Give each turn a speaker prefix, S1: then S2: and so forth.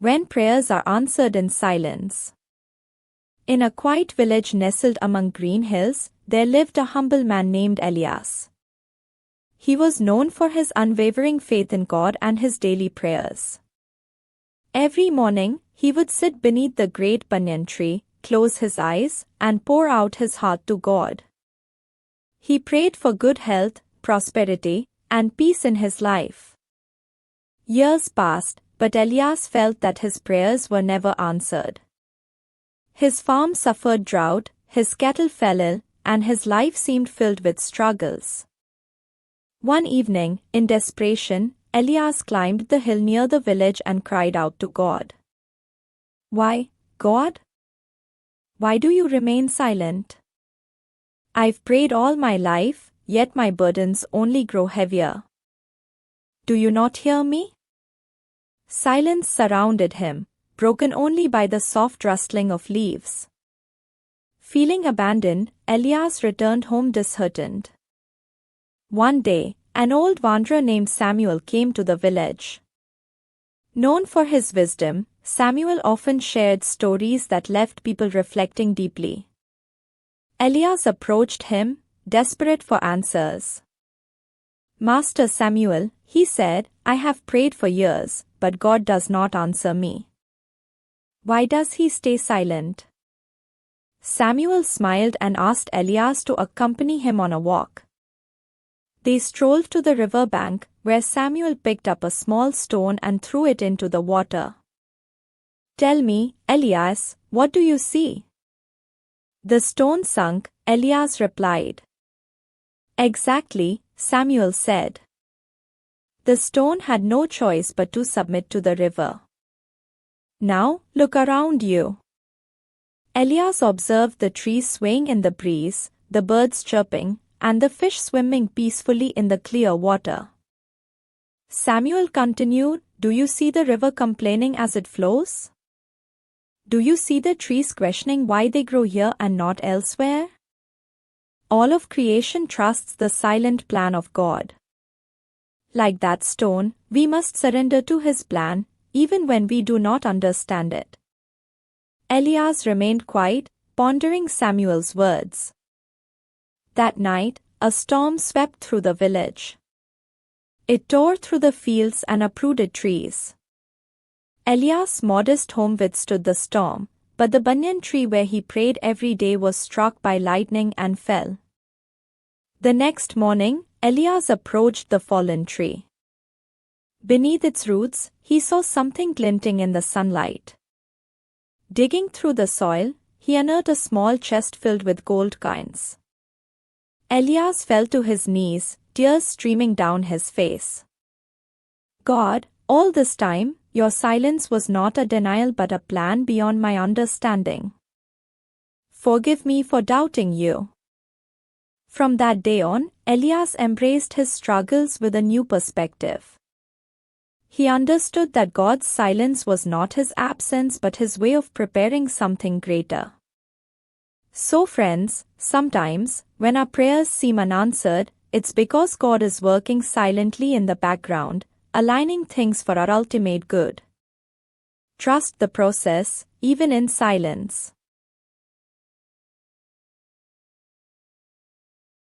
S1: when prayers are answered in silence. In a quiet village nestled among green hills, there lived a humble man named Elias. He was known for his unwavering faith in God and his daily prayers. Every morning, he would sit beneath the great banyan tree, close his eyes, and pour out his heart to God. He prayed for good health, prosperity, and peace in his life. Years passed, but Elias felt that his prayers were never answered. His farm suffered drought, his cattle fell ill, and his life seemed filled with struggles. One evening, in desperation, Elias climbed the hill near the village and cried out to God. "Why, God? Why do you remain silent? I've prayed all my life, yet my burdens only grow heavier. Do you not hear me?" Silence surrounded him, broken only by the soft rustling of leaves. Feeling abandoned, Elias returned home disheartened. One day, an old wanderer named Samuel came to the village. Known for his wisdom, Samuel often shared stories that left people reflecting deeply. Elias approached him, desperate for answers. "Master Samuel," he said, "I have prayed for years, but God does not answer me. Why does he stay silent?" Samuel smiled and asked Elias to accompany him on a walk. They strolled to the river bank, where Samuel picked up a small stone and threw it into the water. "Tell me, Elias, what do you see?" "The stone sunk," Elias replied. "Exactly," Samuel said. The stone had no choice but to submit to the river. "Now, look around you." Elias observed the trees swaying in the breeze, the birds chirping, and the fish swimming peacefully in the clear water. Samuel continued, "Do you see the river complaining as it flows? Do you see the trees questioning why they grow here and not elsewhere? All of creation trusts the silent plan of God. Like that stone, we must surrender to His plan, even when we do not understand it." Elias remained quiet, pondering Samuel's words. That night, a storm swept through the village. It tore through the fields and uprooted trees. Elias' modest home withstood the storm, but the banyan tree where he prayed every day was struck by lightning and fell. The next morning, Elias approached the fallen tree. Beneath its roots, he saw something glinting in the sunlight. Digging through the soil, he unearthed a small chest filled with gold coins. Elias fell to his knees, tears streaming down his face. "God, all this time, your silence was not a denial but a plan beyond my understanding. Forgive me for doubting you." From that day on, Elias embraced his struggles with a new perspective. He understood that God's silence was not His absence but His way of preparing something greater. So friends, sometimes, when our prayers seem unanswered, it's because God is working silently in the background, aligning things for our ultimate good. Trust the process, even in silence.